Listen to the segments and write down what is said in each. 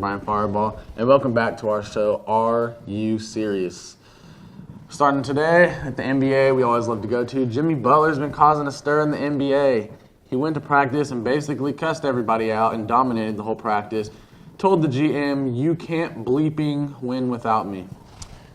Brian Firebaugh, and welcome back to our show, Are You Serious? Starting today at the NBA, we always love to go to. Jimmy Butler's been causing a stir in the NBA. He went to practice and basically cussed everybody out and dominated the whole practice. Told the GM, "You can't bleeping win without me." I'm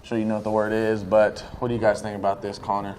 sure you know what the word is, but what do you guys think about this, Connor?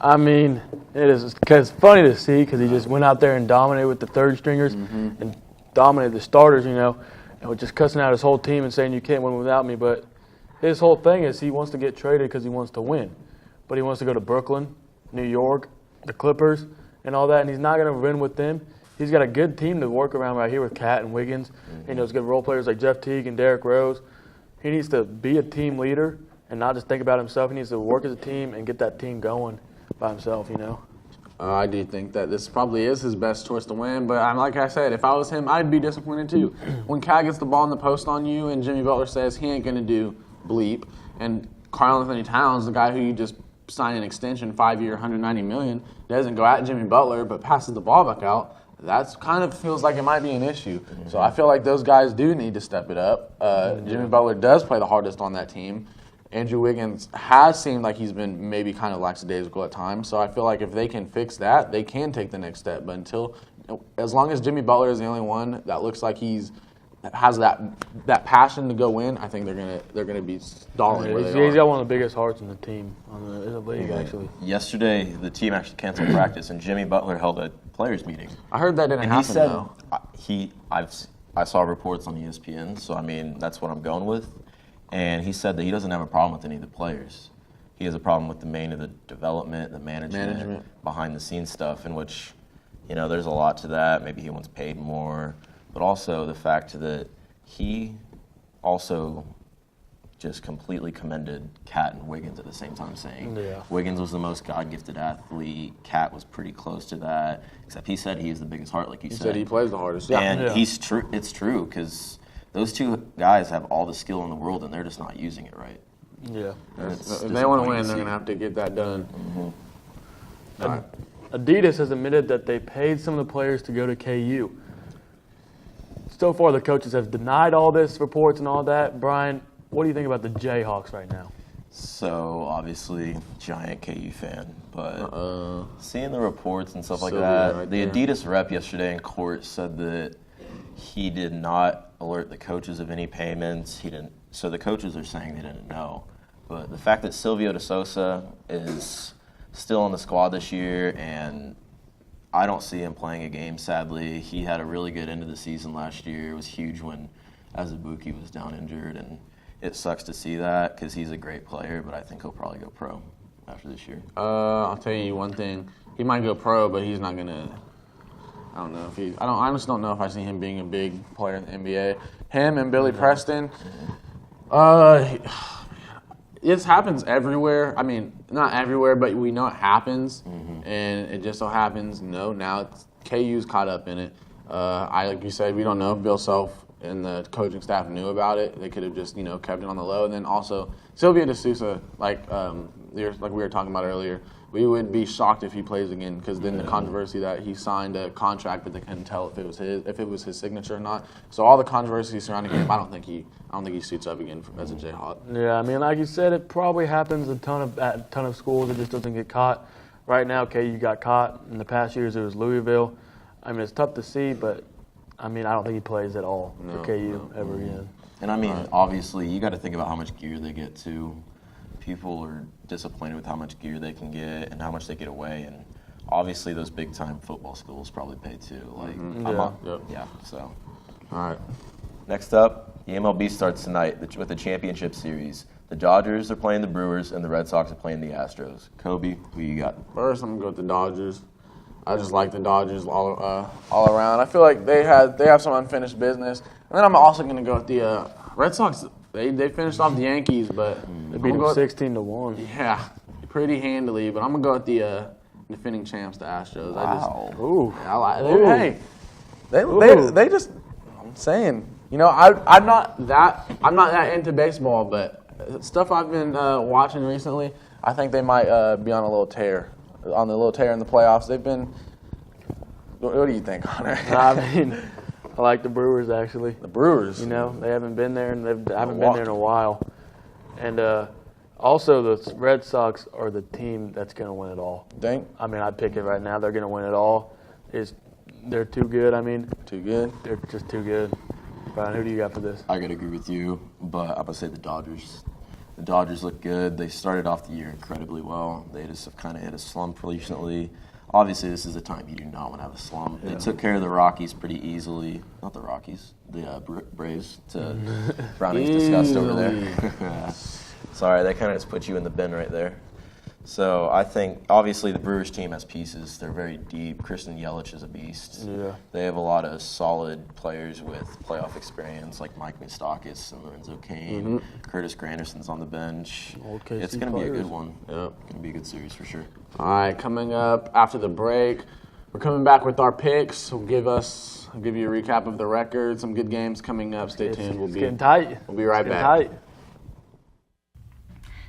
I mean, it's funny to see because he just went out there and dominated with the third stringers and dominated the starters, and was just cussing out his whole team and saying, "You can't win without me." But his whole thing is he wants to get traded because he wants to win. But he wants to go to Brooklyn, New York, the Clippers, and all that, and he's not going to win with them. He's got a good team to work around right here with Cat and Wiggins. He's good role players like Jeff Teague and Derrick Rose. He needs to be a team leader and not just think about himself. He needs to work as a team and get that team going by himself, I do think that this probably is his best choice to win, but like I said, if I was him, I'd be disappointed too. When Cat gets the ball in the post on you and Jimmy Butler says he ain't going to do bleep, and Karl-Anthony Towns, the guy who you just signed an extension, 5-year, $190 million, doesn't go at Jimmy Butler but passes the ball back out, that kind of feels like it might be an issue. So I feel like those guys do need to step it up. Jimmy Butler does play the hardest on that team. Andrew Wiggins has seemed like he's been maybe kind of lackadaisical at times. So I feel like if they can fix that, they can take the next step. But as long as Jimmy Butler is the only one that looks like has that passion to go win, I think they're gonna be stalling. He's got one of the biggest hearts in the team in the league, actually. Yesterday, the team actually canceled practice, and Jimmy Butler held a players' meeting. I heard that didn't happen, though. I saw reports on ESPN, so I mean that's what I'm going with. And he said that he doesn't have a problem with any of the players. He has a problem with the development, the management. Behind the scenes stuff, in which, there's a lot to that. Maybe he wants paid more, but also the fact that he also just completely commended Cat and Wiggins at the same time, saying Wiggins was the most God-gifted athlete. Cat was pretty close to that, except he said he has the biggest heart, like you said. He said he plays the hardest. And he's true. It's true because those two guys have all the skill in the world, and they're just not using it right. Yeah. If they want to win, they're going to have to get that done. Right. Adidas has admitted that they paid some of the players to go to KU. So far, the coaches have denied all this reports and all that. Brian, what do you think about the Jayhawks right now? So, obviously, giant KU fan, but seeing the reports and stuff like that, the Adidas rep yesterday in court said that he did not alert the coaches of any payments. So the coaches are saying they didn't know. But the fact that Silvio De Sousa is still on the squad this year, and I don't see him playing a game, sadly. He had a really good end of the season last year. It was huge when Azubuike was down injured, and it sucks to see that because he's a great player, but I think he'll probably go pro after this year. I'll tell you one thing. He might go pro, but he's not going to – I don't know if I just don't know if I see him being a big player in the NBA. Him and Billy Preston, this happens everywhere. I mean, not everywhere, but we know it happens, and it just so happens. Now KU's caught up in it. Like you said, we don't know if Bill Self and the coaching staff knew about it. They could have just kept it on the low. And then also Silvio De Sousa, like we were talking about earlier. We would be shocked if he plays again because then the controversy that he signed a contract, but they couldn't tell if it was his signature or not. So all the controversy surrounding him, I don't think he suits up again as a Jayhawk. Yeah, I mean, like you said, it probably happens at a ton of schools. It just doesn't get caught. Right now, KU got caught. In the past years, it was Louisville. I mean, it's tough to see, but I mean, I don't think he plays at all for KU ever again. And I mean, obviously, you got to think about how much gear they get too. People are disappointed with how much gear they can get and how much they get away, and obviously those big-time football schools probably pay too. So. All right. Next up, the MLB starts tonight with the championship series. The Dodgers are playing the Brewers, and the Red Sox are playing the Astros. Kobe, who you got? First, I'm going to go with the Dodgers. I just like the Dodgers all around. I feel like they have some unfinished business. And then I'm also going to go with the Red Sox. They finished off the Yankees, but they beat them 16-1. Yeah, pretty handily. But I'm gonna go with the defending champs, the Astros. They just. I'm saying, I'm not that into baseball, but stuff I've been watching recently, I think they might be on the little tear in the playoffs. They've been. What do you think, Connor? I mean, I like the Brewers, actually. The Brewers. You know, they haven't been there, and they haven't been there in a while. And also, the Red Sox are the team that's going to win it all. Think? I mean, I'd pick it right now. They're going to win it all. They're too good. I mean, Too good? they're just too good. Brian, who do you got for this? I gotta agree with you, but I'm gonna say the Dodgers. The Dodgers look good. They started off the year incredibly well. They just have kind of hit a slump recently. Obviously, this is a time you do not want to have a slump. They took care of the Rockies pretty easily. Not the Rockies, the Braves. To Browning's disgust over there. Sorry, that kind of just put you in the bin right there. So I think, obviously, the Brewers team has pieces. They're very deep. Christian Yelich is a beast. Yeah. They have a lot of solid players with playoff experience, like Mike Moustakas and Lorenzo Cain. Curtis Granderson's on the bench. Old KC It's going to be a players. good one. Yeah, going to be a good series for sure. All right, coming up after the break, we're coming back with our picks. I'll give you a recap of the record. Some good games coming up. Stay tuned. It's getting tight. We'll be right It's back. getting tight.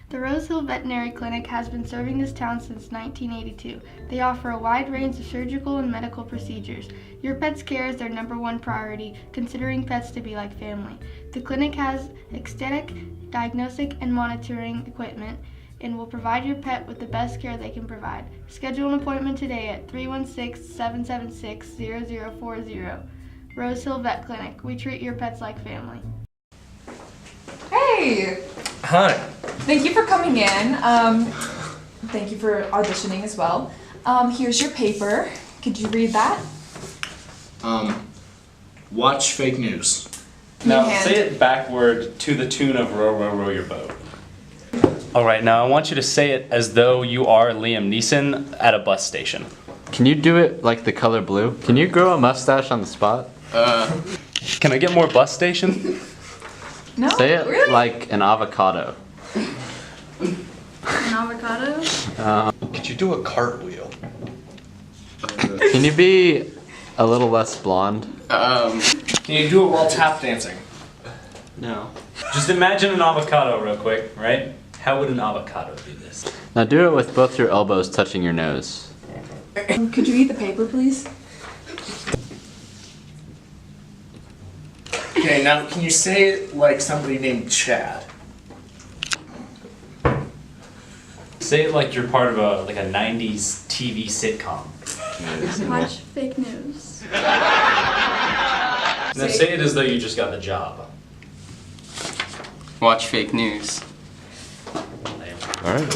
The Rose Hill Veterinary Clinic has been serving this town since 1982. They offer a wide range of surgical and medical procedures. Your pet's care is their #1 priority, considering pets to be like family. The clinic has ecstatic diagnostic and monitoring equipment and will provide your pet with the best care they can provide. Schedule an appointment today at 316-776-0040. Rose Hill Vet Clinic. We treat your pets like family. Hey! Hi. Thank you for coming in. Thank you for auditioning as well. Here's your paper. Could you read that? Watch fake news. Now Hand. say it backward to the tune of Row, Row, Row Your Boat. Alright, now I want you to say it as though you are Liam Neeson at a bus station. Can you do it like the color blue? Can you grow a mustache on the spot? Can I get more bus station? No? Say it Really? like an avocado. An avocado? Could you do a cartwheel? Can you be a little less blonde? Can you do it while tap dancing? No. Just imagine an avocado real quick, right? How would an avocado do this? Now do it with both your elbows touching your nose. Could you eat the paper, please? Okay, now can you say it like somebody named Chad? Say it like you're part of a 90s TV sitcom. Watch fake news. Now say it as though you just got the job. Watch fake news. Alright.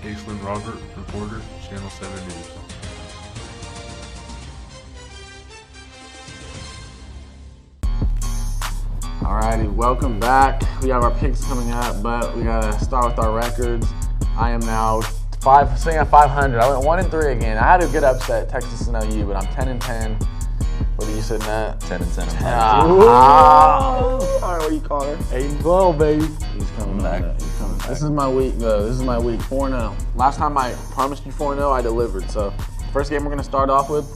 Aislinn Robert, reporter, Channel 7 News. Alrighty, welcome back. We have our picks coming up, but we gotta start with our records. I am now sitting at 500. I went 1-3 again. I had a good upset, Texas and OU, but I'm 10-10. What are you sitting at? 10-10. Alright, what do you call her? 8-12, baby. He's coming back. He's coming back. This is my week, though. This is my week. 4-0. Last time I promised you 4-0, I delivered. So, first game we're gonna start off with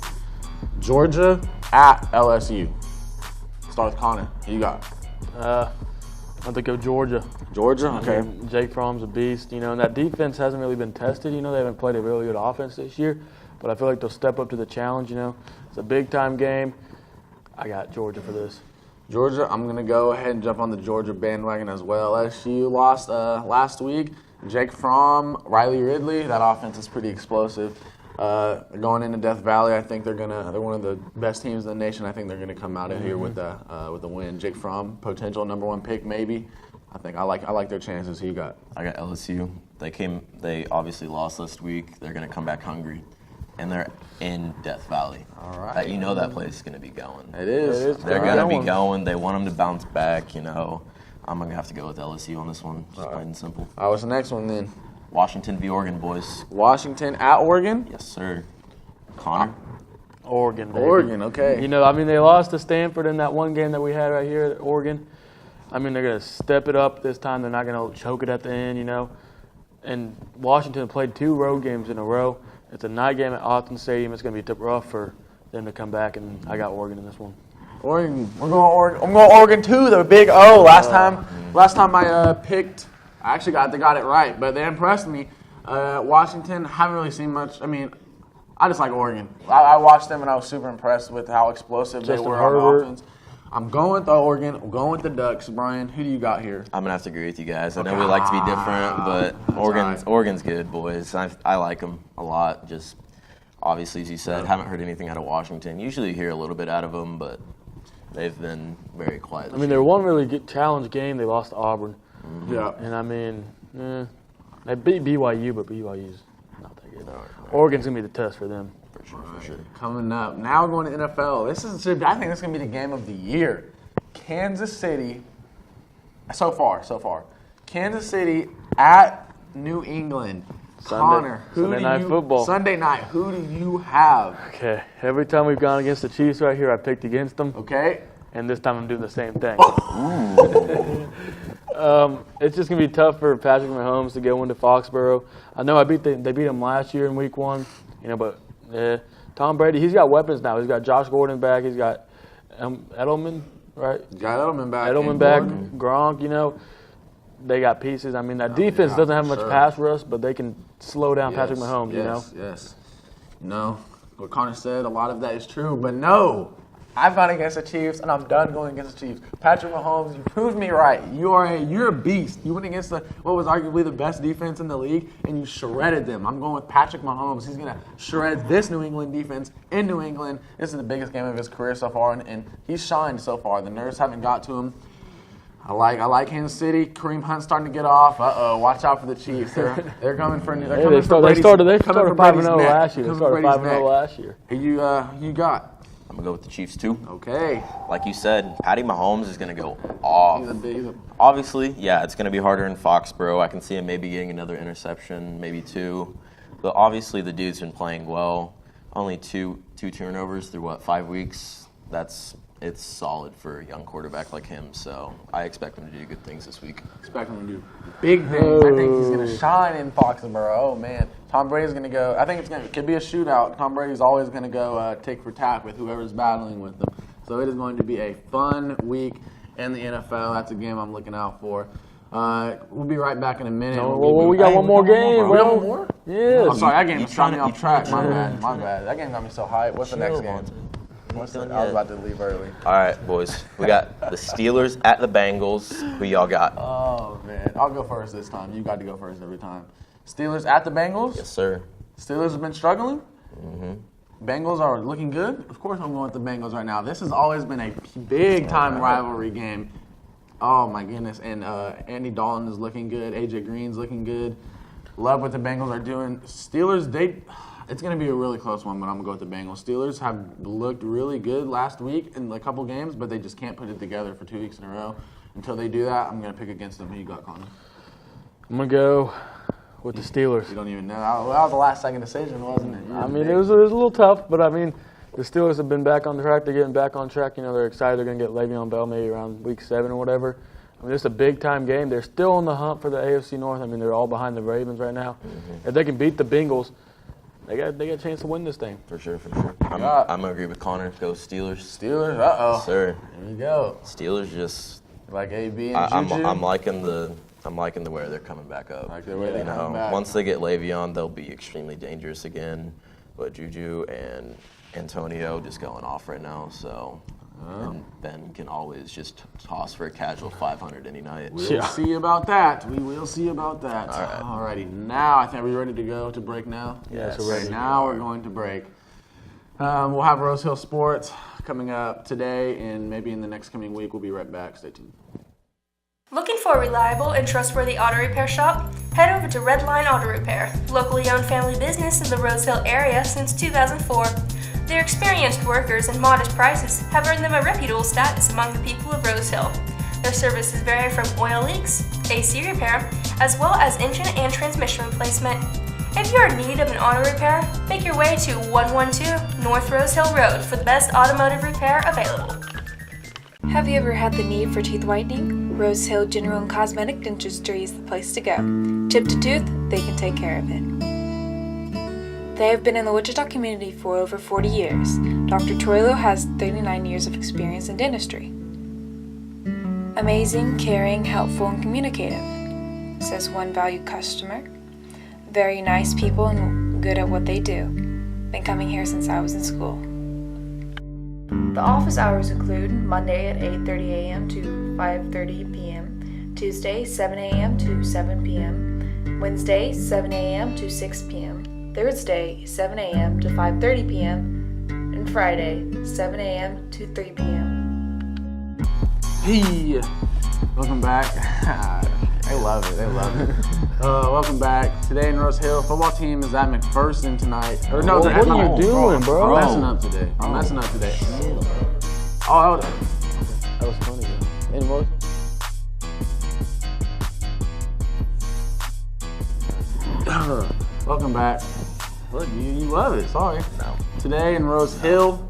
Georgia at LSU. Start with Connor. Who you got? I think of Georgia. Georgia? I Okay. mean, Jake Fromm's a beast, and that defense hasn't really been tested. They haven't played a really good offense this year, but I feel like they'll step up to the challenge. It's a big-time game. I got Georgia for this. Georgia, I'm going to go ahead and jump on the Georgia bandwagon as well. LSU lost last week. Jake Fromm, Riley Ridley, that offense is pretty explosive. Going into Death Valley, I think they're one of the best teams in the nation. I think they're gonna come out of here with a win. Jake Fromm, potential #1 pick maybe. I like their chances. Who you got? I got LSU. They obviously lost last week. They're going to come back hungry. And they're in Death Valley. All right. That that place is going to be going. It is. They're going to be going. They want them to bounce back, I'm going to have to go with LSU on this one. Just plain and simple. All right, what's the next one then? Washington v. Oregon, boys. Washington at Oregon? Yes, sir. Connor? Oregon, baby. Oregon, okay. They lost to Stanford in that one game that we had right here at Oregon. They're going to step it up this time. They're not going to choke it at the end, And Washington played 2 road games in a row. It's a night game at Autzen Stadium. It's going to be rough for them to come back, and I got Oregon in this one. Oregon. We're going Oregon. I'm going Oregon too. The big O. Last time I picked, I actually got it right, but they impressed me. Washington, haven't really seen much. I mean, I just like Oregon. I watched them, and I was super impressed with how explosive they were on offense. I'm going with Oregon. I'm going with the Ducks. Brian, who do you got here? I'm gonna have to agree with you guys. I know we like to be different, but Oregon's good, boys. I like them a lot. Just obviously, as you said, haven't heard anything out of Washington. Usually, you hear a little bit out of them, but they've been very quiet. I mean, their one really good challenge game, they lost to Auburn. Mm-hmm. Yeah. And I mean, they beat BYU, but BYU's not that good. No. Oregon's gonna be the test for them. For sure. Coming up, now we're going to NFL. I think this is going to be the game of the year. Kansas City, so far. Kansas City at New England. Connor, Sunday night football. Sunday night, who do you have? Okay, every time we've gone against the Chiefs right here, I picked against them. Okay. And this time I'm doing the same thing. It's just going to be tough for Patrick Mahomes to go into Foxborough. I know they beat him last year in week 1, but Tom Brady, he's got weapons now. He's got Josh Gordon back. He's got Edelman, right? Got Edelman back. Edelman back. Gronk, they got pieces. I mean, that defense doesn't have much pass rush, but they can slow down Patrick Mahomes, Yes. What Connor said, a lot of that is true, but no. I've gone against the Chiefs, and I'm done going against the Chiefs. Patrick Mahomes, you proved me right. You're a beast. You went against what was arguably the best defense in the league, and you shredded them. I'm going with Patrick Mahomes. He's going to shred this New England defense in New England. This is the biggest game of his career so far, and he's shined so far. The nerves haven't got to him. I like Kansas City. Kareem Hunt's starting to get off. Watch out for the Chiefs. They're coming for. They started 5-0 last year. They started 5-0 last year. Who you got? I'm going to go with the Chiefs, too. Okay. Like you said, Patty Mahomes is going to go off. Obviously, it's going to be harder in Foxborough. I can see him maybe getting another interception, maybe 2. But obviously, the dude's been playing well. Only two turnovers through, 5 weeks? It's solid for a young quarterback like him. So I expect him to do good things this week. Expect him to do big things. I think he's going to shine in Foxborough. Oh, man. Tom Brady's going to go. I think it could be a shootout. Tom Brady's always going to go tick for tack with whoever's battling with them. So it is going to be a fun week in the NFL. That's a game I'm looking out for. We'll be right back in a minute. We got one more game. We got one more? Yeah. Oh, sorry. That game shot me off track. My bad. That game got me so hyped. What's the next game? I was about to leave early. All right, boys. We got the Steelers at the Bengals. Who y'all got? Oh, man. I'll go first this time. You got to go first every time. Steelers at the Bengals? Yes, sir. Steelers have been struggling? Mm-hmm. Bengals are looking good? Of course I'm going with the Bengals right now. This has always been a big-time rivalry game. Oh, my goodness. And Andy Dalton is looking good. A.J. Green's looking good. Love what the Bengals are doing. Steelers, it's going to be a really close one, but I'm going to go with the Bengals. Steelers have looked really good last week in a couple games, but they just can't put it together for 2 weeks in a row. Until they do that, I'm going to pick against them. Who you got, Connor? I'm going to go with the Steelers. You don't even know. That was a last-second decision, wasn't it? I mean, it was a little tough, but I mean, the Steelers have been back on track. They're getting back on track. They're excited. They're going to get Le'Veon Bell maybe around week 7 or whatever. I mean, it's a big-time game. They're still on the hunt for the AFC North. I mean, they're all behind the Ravens right now. Mm-hmm. If they can beat the Bengals, they got a chance to win this thing. For sure. I'm going to agree with Connor. Go Steelers. Steelers? Uh-oh. Yes, sir. There you go. Steelers just... Like AB and Juju? I'm liking the way they're coming back up. Like the way they're coming back. Once they get Le'Veon, they'll be extremely dangerous again. But Juju and Antonio just going off right now, so and Ben can always just toss for a casual 500 any night. We'll see about that. We will see about that. All righty. Now, I think, are we ready to go to break now? Yes. We're ready. Now we're going to break. We'll have Rose Hill Sports coming up today, and maybe in the next coming week. We'll be right back. Stay tuned. Looking for a reliable and trustworthy auto repair shop? Head over to Redline Auto Repair, locally owned family business in the Rose Hill area since 2004. Their experienced workers and modest prices have earned them a reputable status among the people of Rose Hill. Their services vary from oil leaks, AC repair, as well as engine and transmission replacement. If you are in need of an auto repair, make your way to 112 North Rose Hill Road for the best automotive repair available. Have you ever had the need for teeth whitening? Rose Hill General and Cosmetic Dentistry is the place to go. Tip to tooth, they can take care of it. They have been in the Wichita community for over 40 years. Dr. Troilo has 39 years of experience in dentistry. Amazing, caring, helpful, and communicative, says one valued customer. Very nice people and good at what they do. Been coming here since I was in school. The office hours include Monday at 8:30 a.m. to 5:30 p.m., Tuesday 7 a.m. to 7 p.m., Wednesday 7 a.m. to 6 p.m., Thursday 7 a.m. to 5:30 p.m., and Friday 7 a.m. to 3 p.m. Hey, welcome back. They love it. They love it. Welcome back. Today in Rose Hill, football team is at McPherson tonight. Or no, they're what at are you doing, bro? I'm messing up today. Oh, That was funny, though. And what? welcome back. Look, you love it. Sorry. No. Today in Rose Hill,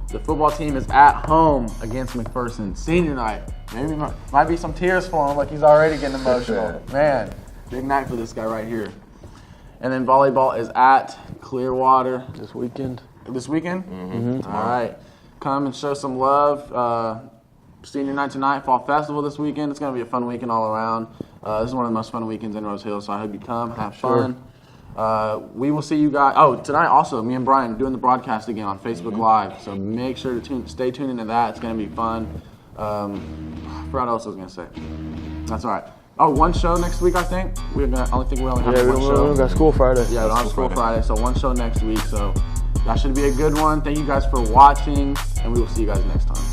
the football team is at home against McPherson. Senior night. Maybe might be some tears for him. Like he's already getting emotional. Man, big night for this guy right here. And then volleyball is at Clearwater This weekend. this weekend. Mm-hmm. All right, come and show some love. Senior night tonight, Fall Festival this weekend. It's gonna be a fun weekend all around. This is one of the most fun weekends in Rose Hill, so I hope you come, have fun. We will see you guys. Oh, tonight also, me and Brian doing the broadcast again on Facebook Live. So make sure to stay tuned into that. It's gonna be fun. I forgot what else I was gonna say. That's all right. Oh, one show next week, I think. I only have Yeah, one we show. don't got school Friday. Yeah, we don't have school Friday, so one show next week. So that should be a good one. Thank you guys for watching, and we will see you guys next time.